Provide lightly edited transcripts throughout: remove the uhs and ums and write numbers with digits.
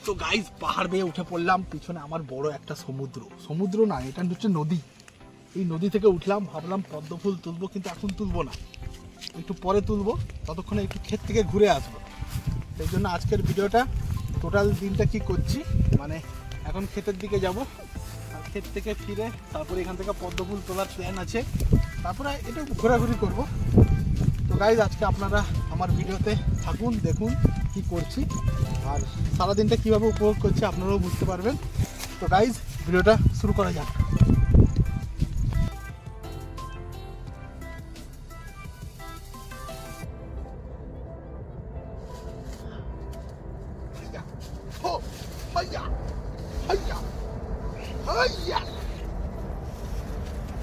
তো গাইজ পাহাড় বেয়ে উঠে পড়লাম, পিছনে আমার বড় একটা সমুদ্র না, এটা হচ্ছে নদী। এই নদী থেকে উঠলাম, ভাবলাম পদ্ম ফুল তুলবো, কিন্তু এখন তুলবো না, একটু পরে তুলবো, ততক্ষণে একটু ক্ষেত থেকে ঘুরে আসবো। সেই জন্য আজকের ভিডিওটা টোটাল দিনটা কি করছি, মানে এখন ক্ষেতের দিকে যাব, আর ক্ষেত থেকে ফিরে তারপরে এখান থেকে পদ্ম ফুল তোলার প্ল্যান আছে, তারপরে একটু ঘোরাঘুরি করব। তো গাইজ আজকে আপনারা আমার ভিডিওতে থাকুন, দেখুন কি করছি, আর সারাদিনটা কীভাবে উপভোগ করছি আপনারাও বুঝতে পারবেন। তো গাইজ ভিডিওটা শুরু করা যাক।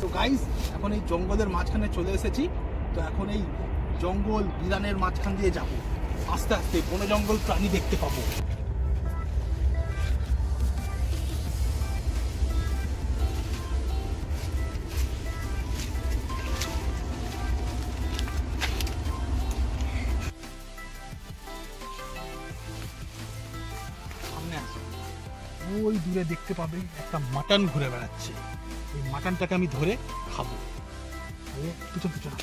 তো গাইজ এখন এই জঙ্গলের মাঝখানে চলে এসেছি। তো এখন এই জঙ্গল বিরানের মাঝখান দিয়ে যাব, আস্তে আস্তে বনে জঙ্গল প্রাণী দেখতে পাবো। সামনে আসো, ওই দূরে দেখতে পাবে একটা মাটন ঘুরে বেড়াচ্ছে, এই মাটনটাকে আমি ধরে খাবো। পিছন পিছন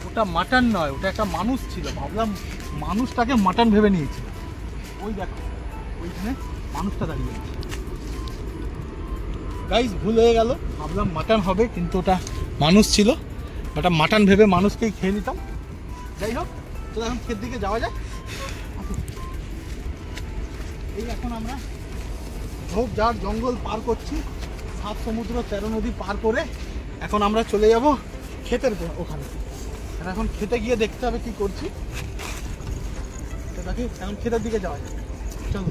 ওটা মাটন নয়, ওটা একটা মানুষ ছিল, ভাবলাম মানুষটাকে মাটন ভেবে নিয়েছি। ওই দেখো ওইখানে মানুষটা দাঁড়িয়ে আছে। গাইস ভুল হয়ে গেল, ভাবলাম মাটন হবে, কিন্তু ওটা মানুষ ছিল, ওটা মাটন ভেবে মানুষকেই খেয়ে নিতাম। যাই হোক, তো এখন ক্ষেত দিকে যাওয়া যায়। এই এখন আমরা ঝোপঝাড় জঙ্গল পার করছি, 7 সমুদ্র 13 নদী পার করে এখন আমরা চলে যাব ক্ষেতের ওখানে। এখন খেতে গিয়ে দেখতে হবে কি করছি, দেখি এখন ক্ষেতের দিকে যাওয়া যায়, চলো।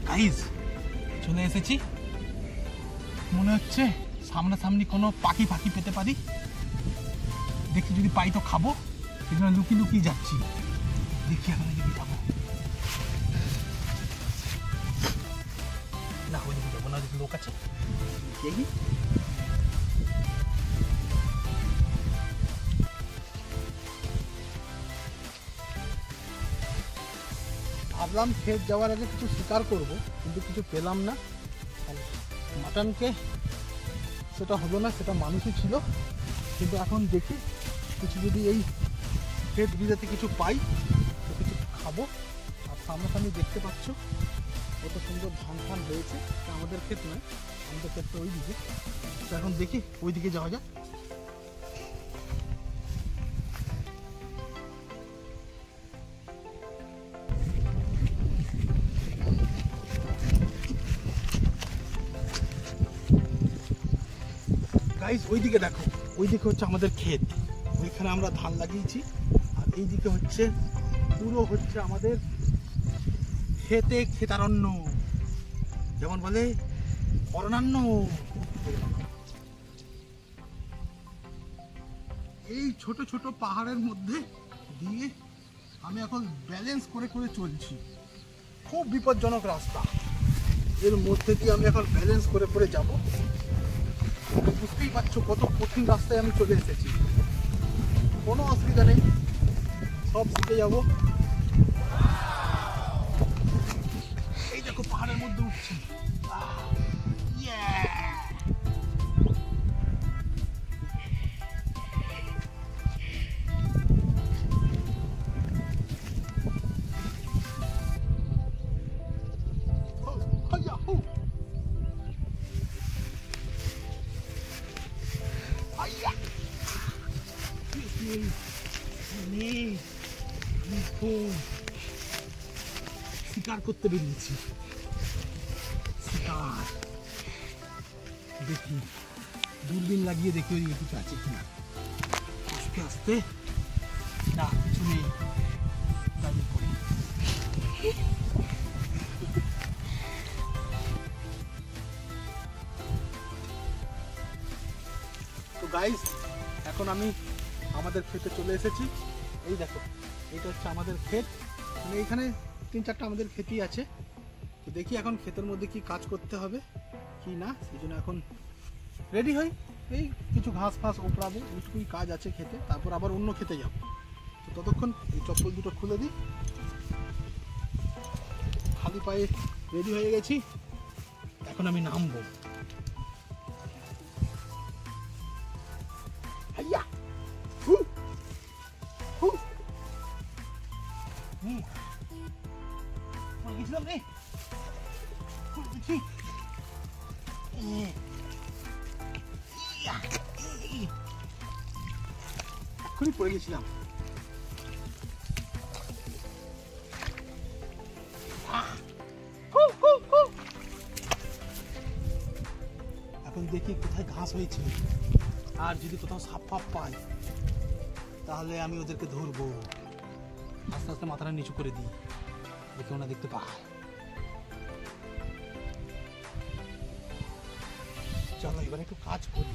গাইস চলে এসেছি, মনে হচ্ছে সামনাসামনি কোনো পাখি পেতে পারি, দেখি যদি পাই তো খাবো, সেই জন্য লুকিয়ে যাচ্ছি, দেখি এখন এদিকে যাবো না, ওইদিকে যাবো না, লোক আছে দেখি। ভাবলাম ক্ষেত যাওয়ার আগে কিছু শিকার করব, কিন্তু কিছু পেলাম না। মাটনকে সেটা হলো না, সেটা মানুষই ছিল, কিন্তু এখন দেখি কিছু যদি এই ক্ষেত বিজাতে কিছু পাই তো কিছু খাবো। আর সামনাসামনি দেখতে পাচ্ছ কত সুন্দর ধান ফান হয়েছে, আমাদের ক্ষেত নয়, আমাদের ক্ষেতটা ওই দিকে। তো এখন দেখি ওই দিকে যাওয়া যায়। গাইস ওইদিকে দেখো, ওইদিকে হচ্ছে আমাদের ক্ষেত, ওইখানে আমরা ধান লাগিয়েছি, আর এইদিকে হচ্ছে পুরো হচ্ছে আমাদের ক্ষেতারণ্য, যেমন বলে অরণ্যান্য। এই ছোট ছোট পাহাড়ের মধ্যে দিয়ে আমি এখন ব্যালেন্স করে চলছি, খুব বিপজ্জনক রাস্তা, এর মধ্যে দিয়ে আমি এখন ব্যালেন্স করে যাব। বুঝতেই পারছো কত কঠিন রাস্তায় আমি চলে এসেছি, কোনো অসুবিধা নেই, সব শিখে যাবো। এই দেখো পাহাড়ের মধ্যে উঠছি, শিকার করতে বেরিয়েছি, শিকার। দেখি দূরবীন লাগিয়ে দেখি ওই কিছু আছে কিনা, আস্তে আস্তে, না কিছু নেই, গাইস এখন আমি আমাদের ক্ষেতে চলে এসেছি। এই দেখো এটা হচ্ছে আমাদের ক্ষেত, মানে এখানে 3-4টা আমাদের ক্ষেতই আছে। তো দেখি এখন ক্ষেতের মধ্যে কি কাজ করতে হবে কি না, সেই জন্য এখন রেডি হই। এই কিছু ঘাস ফাস ওপড়াবো, এইটুকুই কাজ আছে খেতে, তারপর আবার অন্য খেতে যাব। তো ততক্ষণ এই চপ্পল দুটো খুলে দিই। খালি পায়ে রেডি হয়ে গেছি, এখন আমি নামবো। হাইয়া হু হু গেছিলাম রে, এক্ষুনি পড়ে গেছিলাম। এখন দেখি কোথায় ঘাস হয়েছে, আর যদি কোথাও সাপ ফাপ পাই তাহলে আমি ওদেরকে ধরবো। আস্তে আস্তে মাথাটা নিচু করে দিই, দেখে ওনা দেখতে পায়। চলো এবার একটু কাজ করি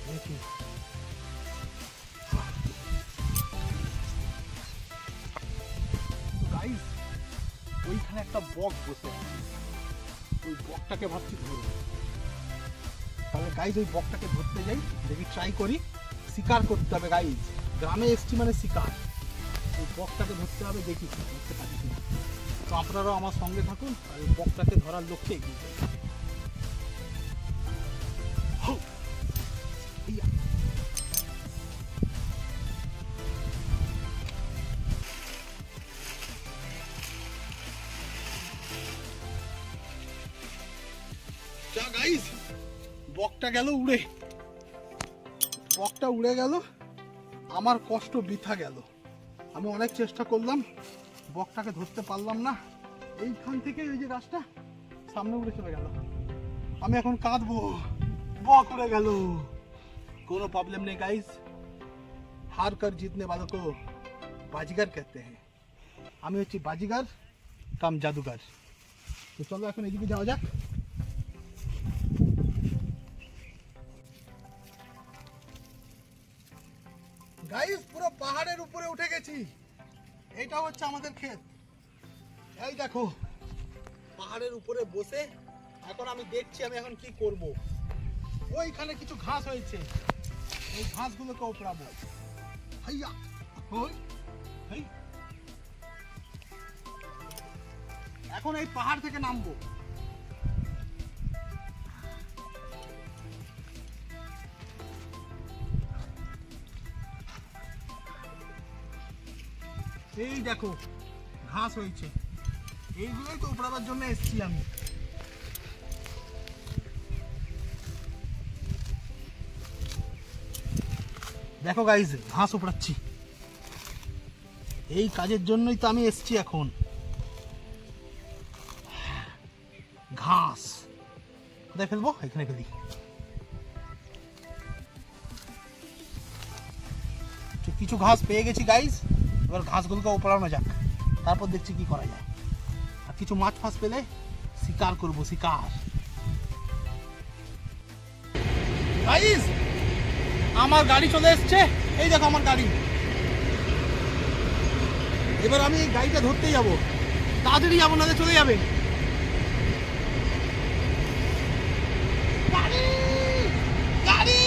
দেখি। গাইস ওইখানে একটা বক বসে আছে, ওই বকটাকে ভাবছি ধরবো। তাহলে গাইজ ওই বকটাকে ধরতে যাই, দেখি ট্রাই করি। শিকার করতে হবে গাইজ, গ্রামে এসছি মানে শিকার। ওই বকটাকে ধরতে হবে, দেখি ধরতে পারি কিনা। তো আপনারাও আমার সঙ্গে থাকুন আর ওই বকটাকে ধরার লক্ষ্যে এগিয়ে যাই। গাইজ বকটা গেল উড়ে, বকটা উড়ে গেল, আমার কষ্ট বৃথা গেল। আমি অনেক চেষ্টা করলাম, বকটাকে ধরতে পারলাম না। এইখান থেকে ওই যে গাছটা সামনে উড়ে চলে গেল, আমি এখন কাঁদবো। বক উড়ে গেল, কোনো প্রবলেম নেই গাইজ, হার কর জিতনে वालों को बाजीगर कहते हैं। আমি হচ্ছি বাজিগার কাম জাদুগার। তো চলো এখন এদিকে যাওয়া যাক। গাইস পুরো পাহাড়ের উপরে উঠে গেছি, এইটা হচ্ছে আমাদের ক্ষেত। এই দেখো পাহাড়ের উপরে বসে এখন আমি দেখছি আমি এখন কি করব। ওইখানে কিছু ঘাস হয়েছে, এই ঘাসগুলোকে ওপড়াবো। হাইয়া হই হেই, এখন এই পাহাড় থেকে নামবো। এই দেখো ঘাস হয়েছে, এইগুলোই তো উপড়াবার জন্য এসেছি আমি। দেখো গাইজ ঘাস উপড়াচ্ছি, এই কাজের জন্যই তো আমি এসেছি এখন। ঘাস কোথায় ফেলবো, এখানে ফেলি। কিছু ঘাস পেয়ে গেছি গাইজ, এবার ঘাসগুলোকে উপড়ানো যাক, তারপর দেখছি কি করা যায়। আর কিছু মাছ ফাছ পেলে শিকার করবো, শিকার। গাইজ আমার গাড়ি চলে এসছে, এই দেখো আমার গাড়ি। এবার আমি এই গাড়িটা ধরতে যাবো, তাড়াতাড়ি যাবো না চলে যাবে। গাড়ি গাড়ি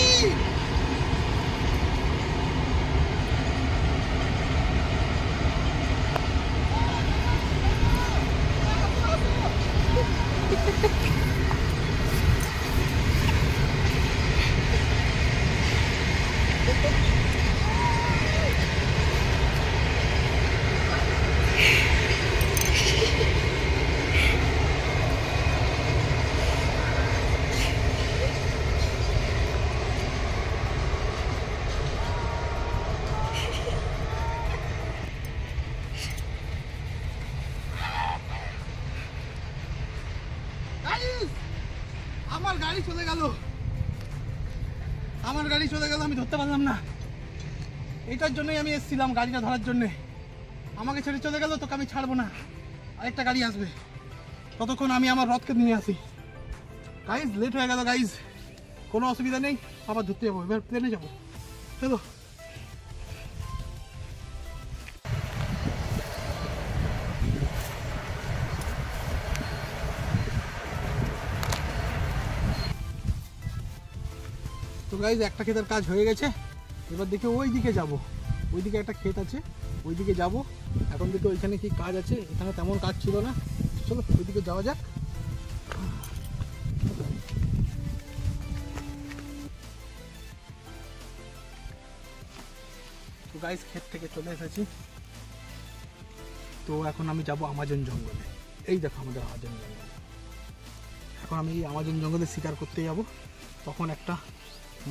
আমার গাড়ি চলে গেল, আমার গাড়ি চলে গেল, আমি ধরতে পারলাম না। এটার জন্যই আমি এসেছিলাম, গাড়িটা ধরার জন্য। আমাকে ছেড়ে চলে গেল, তোকে আমি ছাড়বো না, আরেকটা গাড়ি আসবে, ততক্ষণ আমি আমার রথকে নিয়ে আসি। গাইজ লেট হয়ে গেল গাইজ, কোনো অসুবিধা নেই, আবার ধরতে যাবো, এবার প্লেনে যাবো, চলো। তো গাইজ একটা ক্ষেতের কাজ হয়ে গেছে, এবার দেখি ওই দিকে যাবো, ওইদিকে একটা ক্ষেত আছে, ওইদিকে যাব। এখন দেখি ওইখানে কি কাজ আছে, এখানে তেমন কাজ ছিল না, চলো ওইদিকে যাওয়া যাক। তো গাইজ ক্ষেত থেকে চলে এসেছি, তো এখন আমি যাব আমাজন জঙ্গলে। এই দেখো আমাদের আমাজন জঙ্গল। এখন আমি এই আমাজন জঙ্গলে শিকার করতে যাব। তখন একটা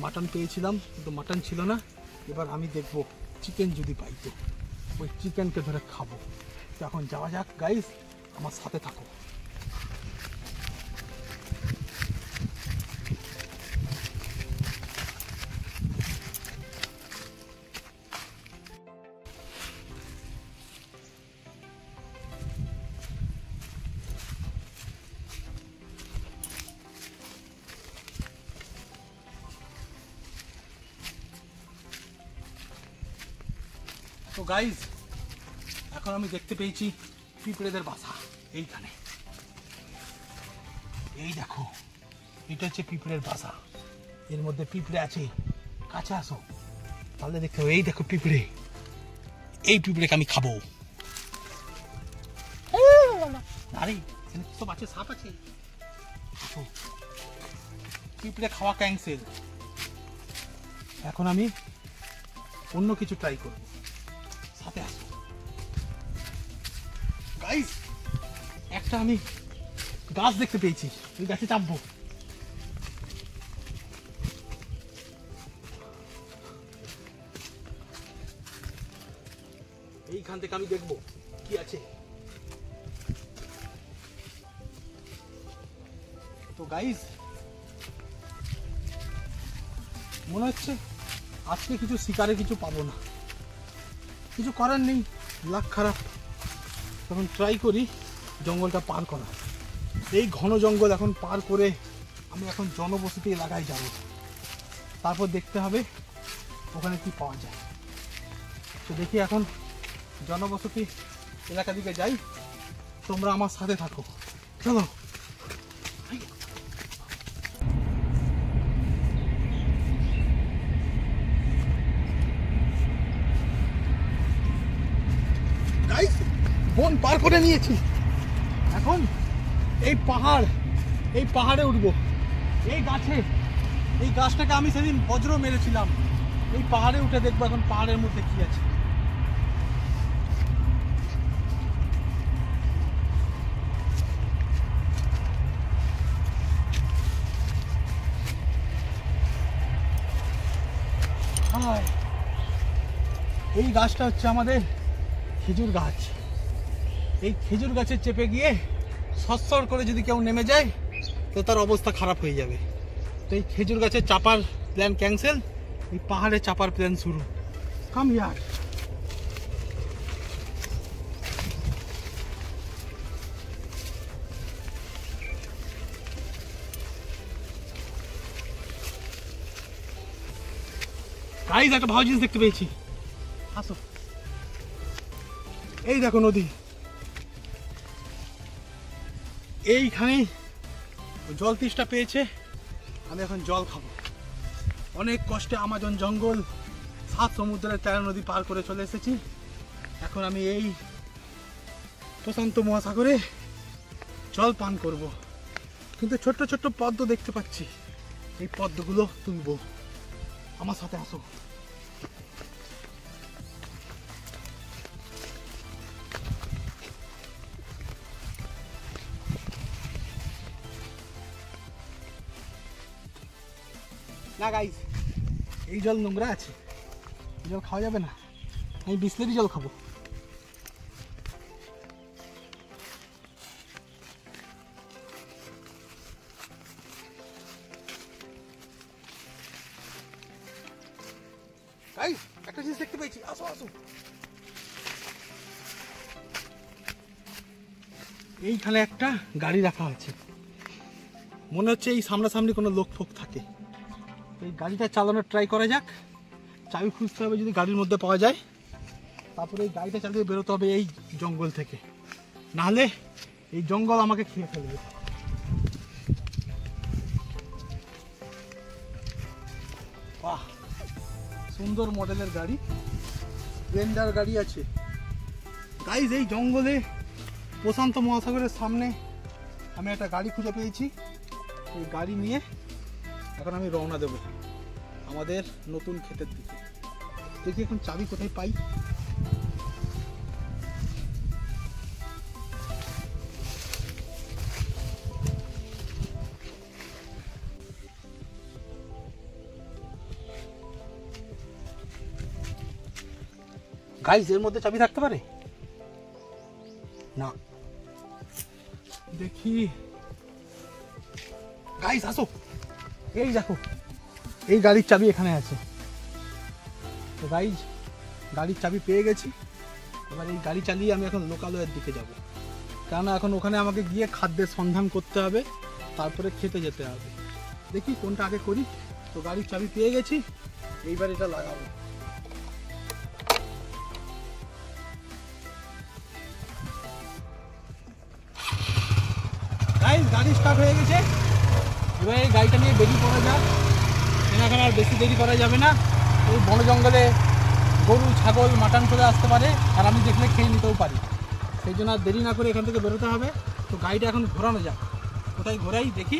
মাটন পেয়েছিলাম, কিন্তু মাটন ছিল না। এবার আমি দেখব চিকেন যদি পাই তো ওই চিকেনকে ধরে খাবো। তো এখন যাওয়া যাক গাইস, আমার সাথে থাকো। তো গাইজ এখন আমি দেখতে পেয়েছি পিঁপড়েদের বাসা এইখানে। এই দেখো, এটা হচ্ছে পিঁপড়ের বাসা, এর মধ্যে পিঁপড়ে আছে। কাছে আসো তাহলে দেখতে হবে। এই দেখো পিঁপড়ে, এই পিঁপড়েকে আমি খাবো। আরে সব আছে, সাপ আছে, পিঁপড়ে খাওয়া ক্যান্সেল। এখন আমি অন্য কিছু ট্রাই করব, সাথে আসো গাইস। একটা আমি গাছ দেখতে পেয়েছি, ওই গাছে চাপবো। এইখান থেকে আমি দেখবো কি আছে। তো গাইস মনে হচ্ছে আজকে কিছু শিকারে কিছু পাবো না, কিছু করার নেই, লাক খারাপ। তখন ট্রাই করি জঙ্গলটা পার করা। এই ঘন জঙ্গল এখন পার করে আমি এখন জনবসতি এলাকায় যাব, তারপর দেখতে হবে ওখানে কি পাওয়া যায়। তো দেখি এখন জনবসতি এলাকা দিকে যাই, তোমরা আমার সাথে থাকো, চলো। বন পার করে নিয়েছি, এখন এই পাহাড়ে উঠবো। এই গাছটাকে আমি সেদিন বজ্র মেরেছিলাম। এই পাহাড়ে উঠে দেখবো এখন পাহাড়ের মধ্যে কি আছে। এই গাছটা হচ্ছে আমাদের খেজুর গাছ। এই খেজুর গাছের চেপে গিয়ে সরসর করে যদি কেউ নেমে যায় তো তার অবস্থা খারাপ হয়ে যাবে। তো এই খেজুর গাছের চাপার প্ল্যান ক্যান্সেল, এই পাহাড়ে চাপার প্ল্যান শুরু। কাম ইয়ার। গাইস একটা ভালো জিনিস দেখতে পেয়েছি, আসো। এই দেখো নদী, এইখানে জল তৃষ্ণা পেয়েছে, আমি এখন জল খাবো। অনেক কষ্টে আমাজন জঙ্গল 7 সমুদ্রের 13 নদী পার করে চলে এসেছি। এখন আমি এই প্রশান্ত মহাসাগরে জল পান করব। কিন্তু ছোট্ট ছোট্ট পদ্ম দেখতে পাচ্ছি, এই পদ্মগুলো তুলবো, আমার সাথে আসো। না গাইস, এই জল নোংরা আছে, এই জল খাওয়া যাবে না, আমি বিসলেরি জল খাবো। গাইস একটা জিনিস দেখতে পেয়েছি, আসো আসো। এইখানে একটা গাড়ি রাখা আছে, মনে হচ্ছে এই সামনাসামনি কোনো লোক ফোক থাকে। এই গাড়িটা চালানোর ট্রাই করা যাক। চাবি খুঁজতে হবে যদি গাড়ির মধ্যে পাওয়া যায়, তারপরে এই গাড়িটা চালিয়ে বেরোতে হবে এই জঙ্গল থেকে, নাহলে এই জঙ্গল আমাকে খেয়ে ফেলবে। বাহ, সুন্দর মডেলের গাড়ি, স্প্লেন্ডার গাড়ি আছে গাইজ। এই জঙ্গলে প্রশান্ত মহাসাগরের সামনে আমি একটা গাড়ি খুঁজে পেয়েছি। এই গাড়ি নিয়ে এখন আমি রওনা দেব আমাদের নতুন ক্ষেতের দিকে। দেখি এখন চাবি কোথায় পাই। গাইজ এর মধ্যে চাবি থাকতে পারে না, দেখি। গাইজ আসো, এই দেখো এই গাড়ির চাবি এখানে আছে। তো গাইজ গাড়ির চাবি পেয়ে গেছি। এবার এই গাড়ি চালিয়ে আমি এখন লোকালয়ের দিকে যাব, কেননা এখন ওখানে আমাকে গিয়ে খাদ্যের সন্ধান করতে হবে, তারপরে খেতে যেতে হবে। দেখি কোনটা আগে করি। তো গাড়ির চাবি পেয়ে গেছি, এইবার এটা লাগাবো। গাড়ি স্টার্ট হয়ে গেছে। এবার এই গাড়িটা নিয়ে বেরিয়ে পড়া যাক। এখন আর বেশি দেরি করা যাবে না। এই বন জঙ্গলে গরু ছাগল মাটন চলে আসতে পারে, আর আমি দেখলে খেয়ে নিতেও পারি। সেই জন্য আর দেরি না করে এখান থেকে বেরোতে হবে। তো গাড়িটা এখন ঘোরানো যাক। কোথায় ঘোরাই দেখি।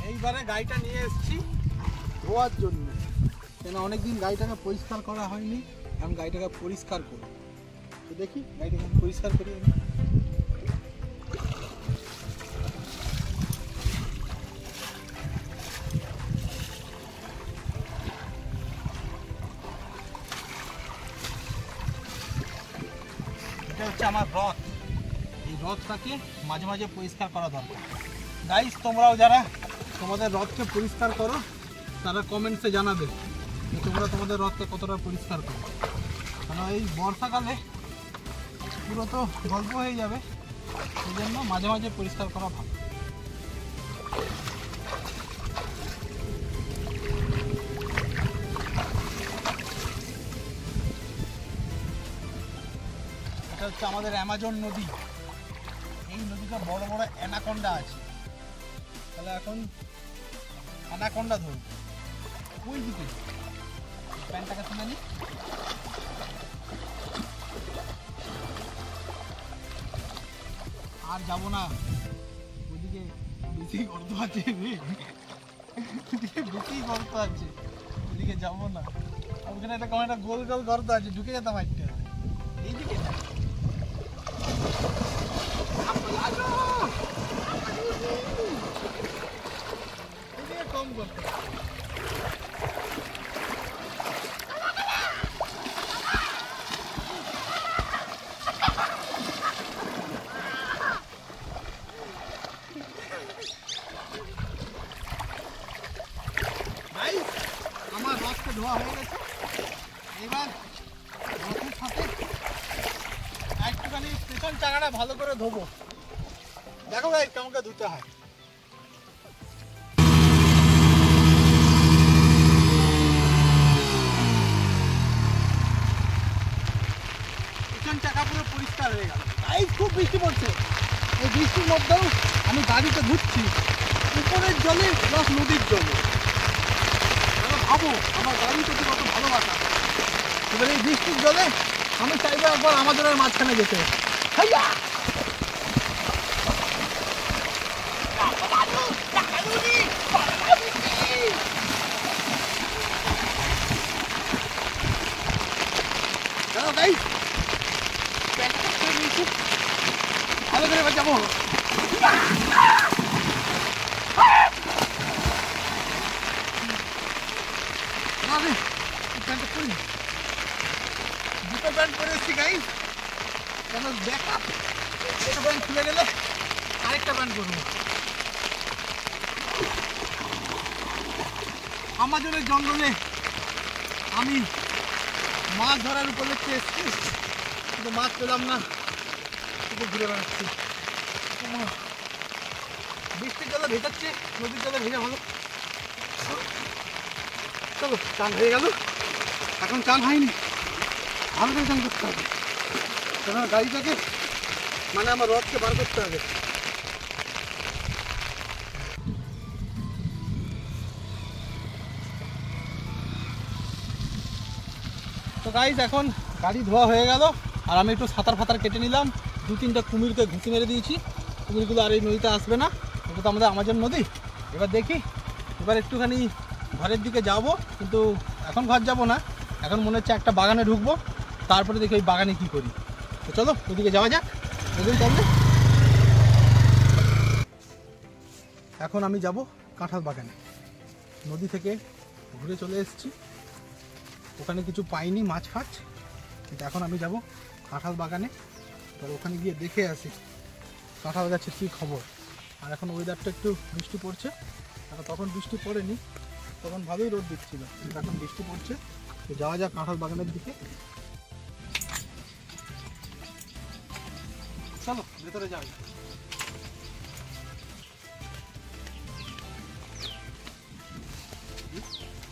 এইবারে গাড়িটা নিয়ে এসেছি ধোয়ার জন্য, কেন অনেকদিন গাড়িটাকে পরিষ্কার করা হয়নি। আমি গাড়িটাকে পরিষ্কার করি। তো দেখি গাড়িটাকে পরিষ্কার করি আমি। এটা হচ্ছে আমার রথ। এই রথটাকে মাঝে মাঝে পরিষ্কার করা দরকার। গাইস তোমরাও যারা তোমাদের রথকে পরিষ্কার করো, তারা কমেন্টসে জানাবে যে তোমরা তোমাদের রথকে কতটা পরিষ্কার করো। কারণ এই বর্ষাকালে পুরো তো গল্প হয়ে যাবে, সেই জন্য মাঝে মাঝে পরিষ্কার করা ভালো। এটা হচ্ছে আমাদের অ্যামাজন নদী। এই নদীতে বড় বড় অ্যানাকন্ডা আছে। তাহলে এখন অ্যানাকন্ডা ধরব। ওই দিকে প্যান্টটাকে তুলে নি। আর যাবো না, ওইদিকে বেশি গর্ত আছে, বেশি গর্ত আছে, ওইদিকে যাবো না। ওখানে একটা কেমন একটা গোল গোল গর্ত আছে, ঢুকে যেতাম একটা। এইদিকে কম করতে আমার রথকে ধোয়া হয়ে গেছে। এবার রথের সাথে একটুখানি পেছন চাকাটা ভালো করে ধোবো। দেখো ভাই কেমন করে ধুতে হয়। পেছন চাকা পুরো পরিষ্কার হয়ে গেল। তাই খুব বৃষ্টি পড়ছে। এই বৃষ্টির মধ্যেও আমি গাড়িতে ঘুরছি, উপরের জলে প্লাস নদীর জলে। ভাবো আমার গাড়ি প্রতি কত ভালোবাসা। এবার এই বৃষ্টির জলে আমি চাইবো একবার আমাদের মাঝখানে যেতে। ভালো করে যাবো। দুটো প্যান্ট পরে এসছি গাইস, কেন ব্যাকআপ। দুটো প্যান্ট খুলে গেলে আরেকটা প্ল্যান করবো। আমাজনের জঙ্গলে আমি মাছ ধরার উপলক্ষে এসেছি, কিন্তু মাছ পেলাম না, শুধু ঘুরে বেড়াচ্ছি। বৃষ্টির জলে ভেজাচ্ছে, নদীর জলে ভেজা ভালো। চলো, চান হয়ে গেল, এখন চান হয়নি, ভালো করে চান করতে হবে, কেন গাড়িটাকে মানে আমার রথকে বার করতে হবে। তো গাইজ এখন গাড়ি ধোয়া হয়ে গেল, আর আমি একটু সাঁতার ফাতার কেটে নিলাম, 2-3টা কুমিরকে ঘুষি মেরে দিয়েছি। কুমিরগুলো আর এই নদীতে আসবে না, এটা তো আমাদের আমাজন নদী। এবার দেখি, এবার একটুখানি ঘরের দিকে যাব, কিন্তু এখন ঘর যাব না, এখন মনে হচ্ছে একটা বাগানে ঢুকবো, তারপরে দেখি ওই বাগানে কী করি। তো চলো ওদিকে যাওয়া যাক। তাহলে এখন আমি যাব কাঁঠাল বাগানে। নদী থেকে ঘুরে চলে এসেছি, ওখানে কিছু পাইনি মাছ ফাছ, কিন্তু এখন আমি যাব কাঁঠাল বাগানে। এবার ওখানে গিয়ে দেখে আসি কাঁঠাল গাছের কী খবর। আর এখন ওয়েদারটা একটু বৃষ্টি পড়ছে, আর তখন বৃষ্টি পড়েনি, তখন ভালোই রোদ দিচ্ছিল, কিন্তু এখন বৃষ্টি পড়ছে। তো যাওয়া যাক কাঁঠাল বাগানের দিকে, চলো ভেতরে যাই।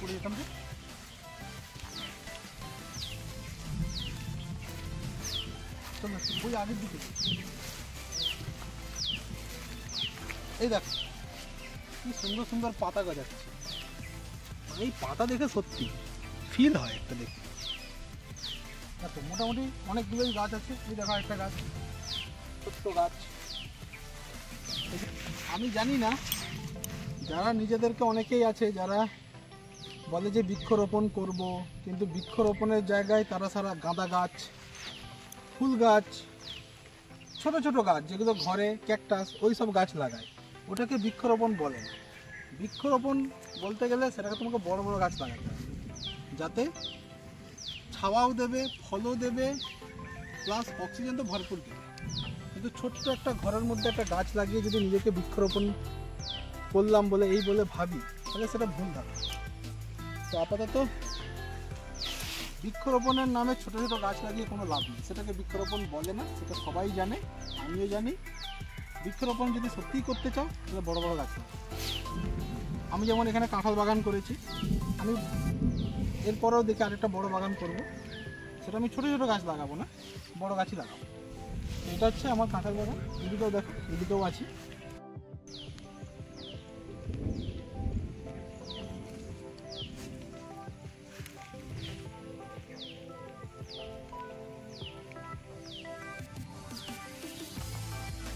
পড়ে যেতাম যে, চলো ওই আগের দিকে। এই দেখ কি সুন্দর সুন্দর পাতা গজাচ্ছে, এই পাতা দেখে সত্যি ফিল হয় একটা দেখে। দেখো মোটামুটি অনেকগুলোই গাছ আছে, এই দেখো একটা গাছ, ছোট্ট গাছ। আমি জানি না, যারা নিজেদেরকে অনেকেই আছে যারা বলে যে বৃক্ষরোপণ করব, কিন্তু বৃক্ষরোপণের জায়গায় তারা সারা গাঁদা গাছ, ফুল গাছ, ছোট ছোট গাছ যেগুলো ঘরে ক্যাকটাস ওই সব গাছ লাগায়, ওটাকে বৃক্ষরোপণ বলে না। বৃক্ষরোপণ বলতে গেলে সেটাকে তোমাকে বড় বড় গাছ লাগাতে হবে, যাতে ছাওয়াও দেবে, ফলও দেবে, প্লাস অক্সিজেন তো ভরপুর দেবে। কিন্তু ছোট্ট একটা ঘরের মধ্যে একটা গাছ লাগিয়ে যদি নিজেকে বৃক্ষরোপণ করলাম বলে এই বলে ভাবি, তাহলে সেটা ভুল ধারণা। তো আপাতত বৃক্ষরোপণের নামে ছোট ছোট গাছ লাগিয়ে কোনো লাভ নেই, সেটাকে বৃক্ষরোপণ বলে না, সেটা সবাই জানে, আমিও জানি। বৃক্ষরোপণ যদি সত্যিই করতে চাও তাহলে বড় বড় গাছ লাগাও। আমি যেমন এখানে কাঁঠাল বাগান করেছি, আমি এরপরেও দেখি আরেকটা বড় বাগান করব, সেটা আমি ছোট ছোট গাছ লাগাবো না, বড় গাছই লাগাবো। এটা হচ্ছে আমার কাঁঠাল বাগান, এদিকেও দেখো, এদিকেও আছে।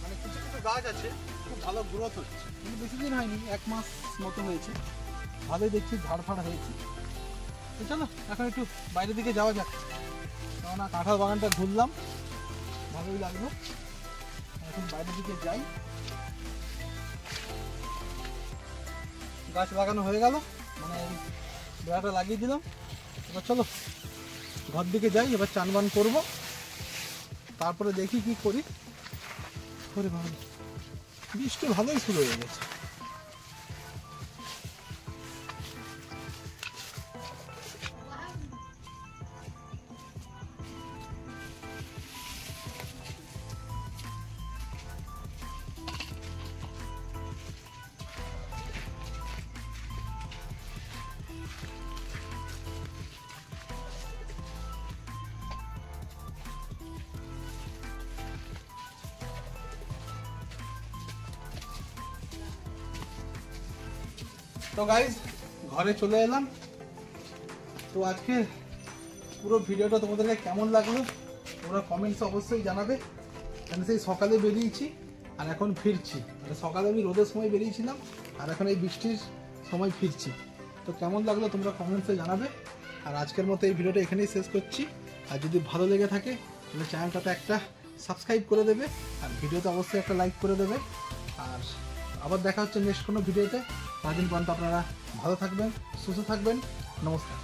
মানে কিছু কিছু গাছ আছে খুব ভালো গ্রোথ হচ্ছে, কিন্তু বেশি দিন হয়নি, 1 মাস মতো হয়েছে, ভালোই দেখছি ঝাড় ফাড় হয়েছে। তো চলো এখন একটু বাইরের দিকে যাওয়া যাক, কেননা কাঁঠাল বাগানটা ঘুরলাম, ভালোই লাগলো। এখন বাইরের দিকে যাই, গাছ লাগানো হয়ে গেল, মানে বেড়াটা লাগিয়ে দিলাম। এবার চলো ঘর দিকে যাই, এবার চান বান করবো, তারপরে দেখি কি করি। করে ভালো, বৃষ্টি ভালোই শুরু হয়ে গেছে। তো গাইজ ঘরে চলে এলাম। তো আজকে পুরো ভিডিওটা তোমাদেরকে কেমন লাগলো তোমরা কমেন্টসে অবশ্যই জানাবে। আমি সেই সকালে বেরিয়েছি আর এখন ফিরছি, মানে সকালে আমি রোদের সময় বেরিয়েছিলাম আর এখন এই বৃষ্টির সময় ফিরছি। তো কেমন লাগলো তোমরা কমেন্টসে জানাবে। আর আজকের মতো এই ভিডিওটা এখানেই শেষ করছি। আর যদি ভালো লেগে থাকে তাহলে চ্যানেলটাতে একটা সাবস্ক্রাইব করে দেবে, আর ভিডিওতে অবশ্যই একটা লাইক করে দেবে। আর আবার দেখা হচ্ছে নেক্সট কোনো ভিডিওতে। ততদিন পর্যন্ত আপনারা ভালো থাকবেন, সুস্থ থাকবেন। নমস্কার।